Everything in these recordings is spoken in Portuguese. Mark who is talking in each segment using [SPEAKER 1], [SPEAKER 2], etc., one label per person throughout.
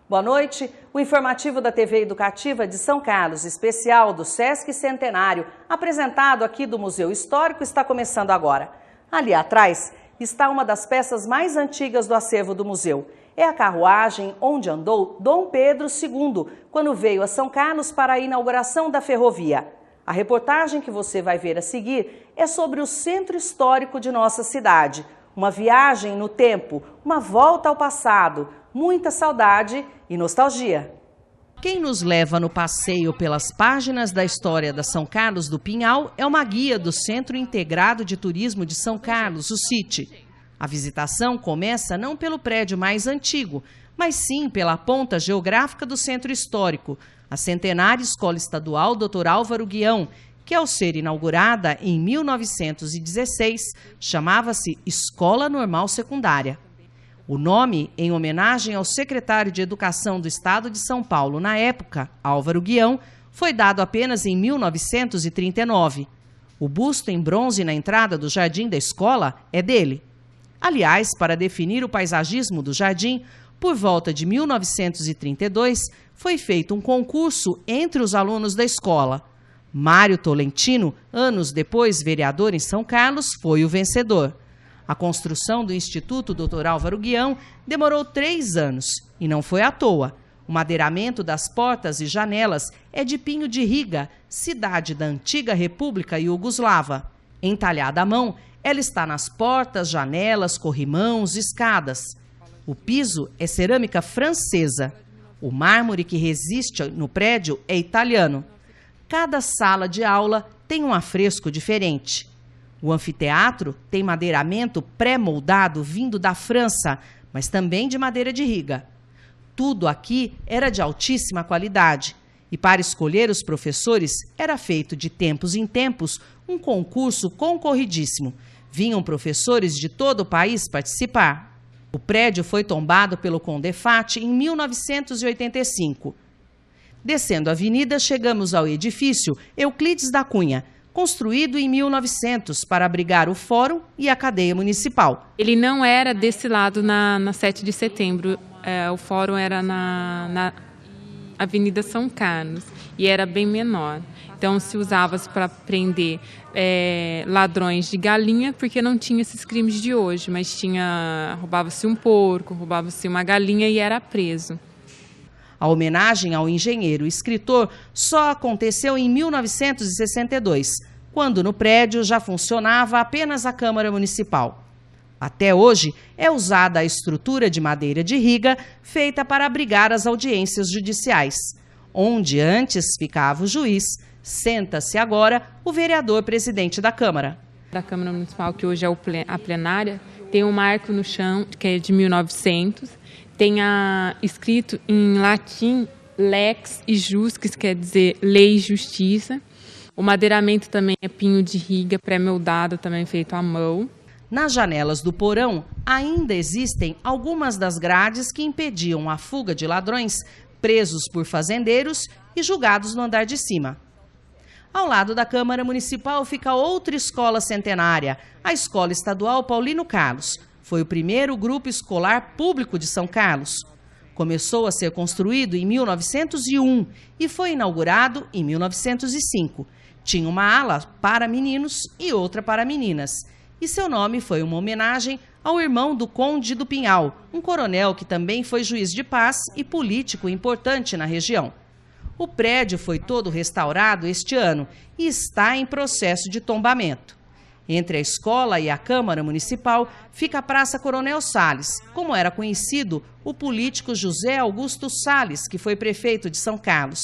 [SPEAKER 1] Boa noite. O informativo da TV Educativa de São Carlos, especial do Sesc Centenário, apresentado aqui do Museu Histórico, está começando agora. Ali atrás está uma das peças mais antigas do acervo do museu. É a carruagem onde andou Dom Pedro II, quando veio a São Carlos para a inauguração da ferrovia. A reportagem que você vai ver a seguir é sobre o centro histórico de nossa cidade. Uma viagem no tempo, uma volta ao passado, muita saudade e nostalgia. Quem nos leva no passeio pelas páginas da história da São Carlos do Pinhal é uma guia do Centro Integrado de Turismo de São Carlos, o CIT. A visitação começa não pelo prédio mais antigo, mas sim pela ponta geográfica do centro histórico, a centenária Escola Estadual Dr. Álvaro Guião, que ao ser inaugurada em 1916, chamava-se Escola Normal Secundária. O nome, em homenagem ao secretário de Educação do Estado de São Paulo na época, Álvaro Guião, foi dado apenas em 1939. O busto em bronze na entrada do jardim da escola é dele. Aliás, para definir o paisagismo do jardim, por volta de 1932, foi feito um concurso entre os alunos da escola. Mário Tolentino, anos depois vereador em São Carlos, foi o vencedor. A construção do Instituto Dr. Álvaro Guião demorou 3 anos e não foi à toa. O madeiramento das portas e janelas é de Pinho de Riga, cidade da antiga República Iugoslava. Entalhada à mão, ela está nas portas, janelas, corrimãos, escadas. O piso é cerâmica francesa. O mármore que resiste no prédio é italiano. Cada sala de aula tem um afresco diferente. O anfiteatro tem madeiramento pré-moldado vindo da França, mas também de madeira de Riga. Tudo aqui era de altíssima qualidade. E para escolher os professores, era feito de tempos em tempos um concurso concorridíssimo. Vinham professores de todo o país participar. O prédio foi tombado pelo Condefat em 1985. Descendo a avenida, chegamos ao edifício Euclides da Cunha, construído em 1900 para abrigar o Fórum e a cadeia municipal.
[SPEAKER 2] Ele não era desse lado na 7 de setembro, o Fórum era na Avenida São Carlos e era bem menor. Então se usava para prender ladrões de galinha, porque não tinha esses crimes de hoje, mas roubava-se um porco, roubava-se uma galinha e era preso.
[SPEAKER 1] A homenagem ao engenheiro e escritor só aconteceu em 1962, quando no prédio já funcionava apenas a Câmara Municipal. Até hoje é usada a estrutura de madeira de Riga feita para abrigar as audiências judiciais. Onde antes ficava o juiz, senta-se agora o vereador presidente da Câmara.
[SPEAKER 2] Da Câmara Municipal, que hoje é a plenária, tem um marco no chão, que é de 1900, tem escrito em latim lex e jus, que quer dizer lei e justiça. O madeiramento também é pinho de Riga, pré-moldado, também feito à mão.
[SPEAKER 1] Nas janelas do porão ainda existem algumas das grades que impediam a fuga de ladrões presos por fazendeiros e julgados no andar de cima. Ao lado da Câmara Municipal fica outra escola centenária, a Escola Estadual Paulino Carlos. Foi o primeiro grupo escolar público de São Carlos. Começou a ser construído em 1901 e foi inaugurado em 1905. Tinha uma ala para meninos e outra para meninas. E seu nome foi uma homenagem ao irmão do Conde do Pinhal, um coronel que também foi juiz de paz e político importante na região. O prédio foi todo restaurado este ano e está em processo de tombamento. Entre a escola e a Câmara Municipal fica a Praça Coronel Salles, como era conhecido o político José Augusto Salles, que foi prefeito de São Carlos.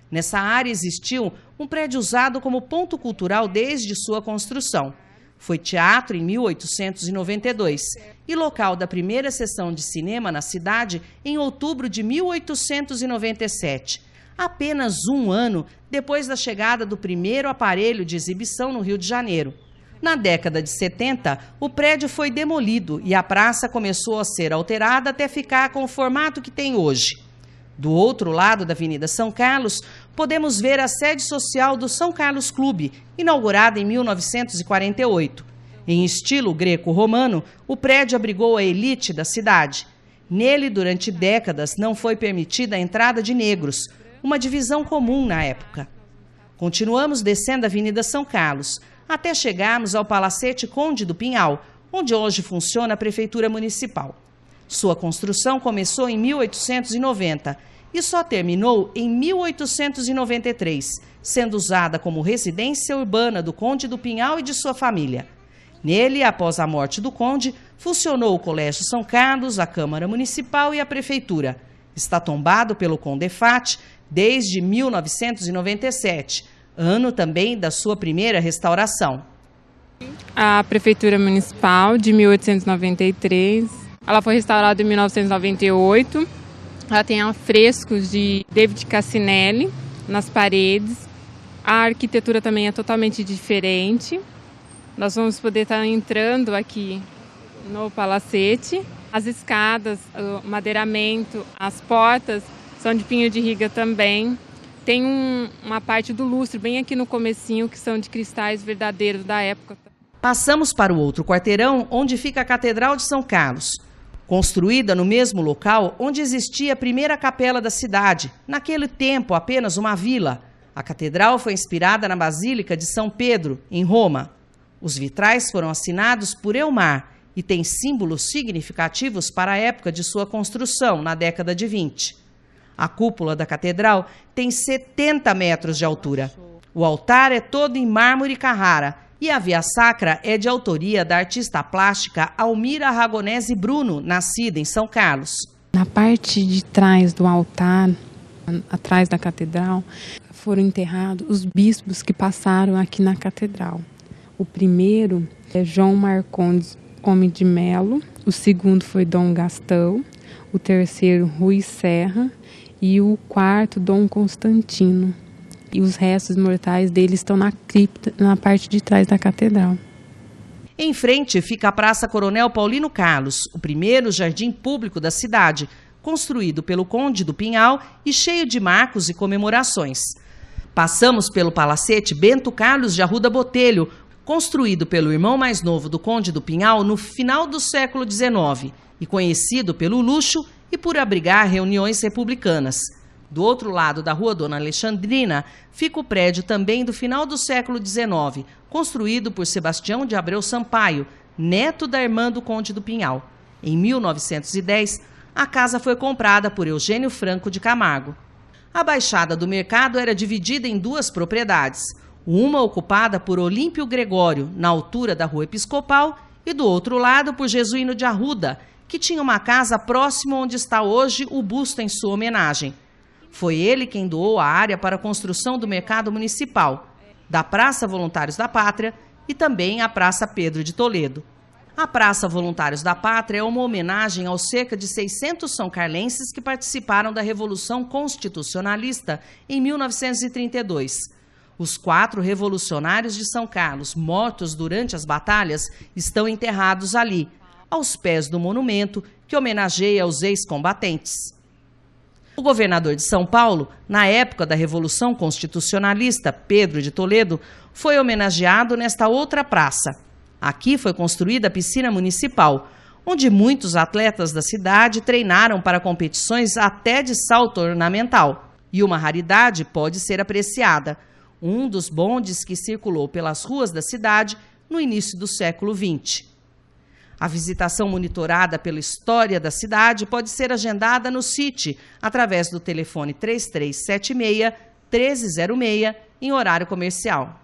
[SPEAKER 1] Nessa área existiu um prédio usado como ponto cultural desde sua construção. Foi teatro em 1892 e local da primeira sessão de cinema na cidade em outubro de 1897. Apenas um ano depois da chegada do primeiro aparelho de exibição no Rio de Janeiro. Na década de 70, o prédio foi demolido e a praça começou a ser alterada até ficar com o formato que tem hoje. Do outro lado da Avenida São Carlos, podemos ver a sede social do São Carlos Clube, inaugurada em 1948. Em estilo greco-romano, o prédio abrigou a elite da cidade. Nele, durante décadas, não foi permitida a entrada de negros, uma divisão comum na época. Continuamos descendo a Avenida São Carlos, até chegarmos ao Palacete Conde do Pinhal, onde hoje funciona a Prefeitura Municipal. Sua construção começou em 1890 e só terminou em 1893, sendo usada como residência urbana do Conde do Pinhal e de sua família. Nele, após a morte do conde, funcionou o Colégio São Carlos, a Câmara Municipal e a Prefeitura. Está tombado pelo Condefat desde 1997, ano também da sua primeira restauração.
[SPEAKER 2] A Prefeitura Municipal, de 1893, ela foi restaurada em 1998. Ela tem afrescos de David Cassinelli nas paredes. A arquitetura também é totalmente diferente. Nós vamos poder estar entrando aqui no palacete. As escadas, o madeiramento, as portas são de pinho de riga também. Tem uma parte do lustre bem aqui no comecinho, que são de cristais verdadeiros da época.
[SPEAKER 1] Passamos para o outro quarteirão, onde fica a Catedral de São Carlos. Construída no mesmo local onde existia a primeira capela da cidade, naquele tempo apenas uma vila. A catedral foi inspirada na Basílica de São Pedro, em Roma. Os vitrais foram assinados por Elmar e têm símbolos significativos para a época de sua construção, na década de 20. A cúpula da catedral tem 70 metros de altura. O altar é todo em mármore Carrara e a via sacra é de autoria da artista plástica Almira Ragonese Bruno, nascida em São Carlos.
[SPEAKER 2] Na parte de trás do altar, atrás da catedral, foram enterrados os bispos que passaram aqui na catedral. O primeiro é João Marcondes Homem de Melo, o segundo foi Dom Gastão, o terceiro Rui Serra e o quarto Dom Constantino. E os restos mortais deles estão na cripta, na parte de trás da catedral.
[SPEAKER 1] Em frente fica a Praça Coronel Paulino Carlos, o primeiro jardim público da cidade, construído pelo Conde do Pinhal e cheio de marcos e comemorações. Passamos pelo Palacete Bento Carlos de Arruda Botelho, construído pelo irmão mais novo do Conde do Pinhal no final do século XIX e conhecido pelo luxo e por abrigar reuniões republicanas. Do outro lado da Rua Dona Alexandrina fica o prédio também do final do século XIX, construído por Sebastião de Abreu Sampaio, neto da irmã do Conde do Pinhal. Em 1910, a casa foi comprada por Eugênio Franco de Camargo. A Baixada do Mercado era dividida em duas propriedades, uma ocupada por Olímpio Gregório, na altura da Rua Episcopal, e do outro lado por Jesuíno de Arruda, que tinha uma casa próxima onde está hoje o busto em sua homenagem. Foi ele quem doou a área para a construção do mercado municipal, da Praça Voluntários da Pátria e também a Praça Pedro de Toledo. A Praça Voluntários da Pátria é uma homenagem aos cerca de 600 são-carlenses que participaram da Revolução Constitucionalista em 1932. Os 4 revolucionários de São Carlos, mortos durante as batalhas, estão enterrados ali, aos pés do monumento que homenageia os ex-combatentes. O governador de São Paulo, na época da Revolução Constitucionalista, Pedro de Toledo, foi homenageado nesta outra praça. Aqui foi construída a piscina municipal, onde muitos atletas da cidade treinaram para competições até de salto ornamental. E uma raridade pode ser apreciada: um dos bondes que circulou pelas ruas da cidade no início do século XX. A visitação monitorada pela história da cidade pode ser agendada no CIT, através do telefone 3376-1306, em horário comercial.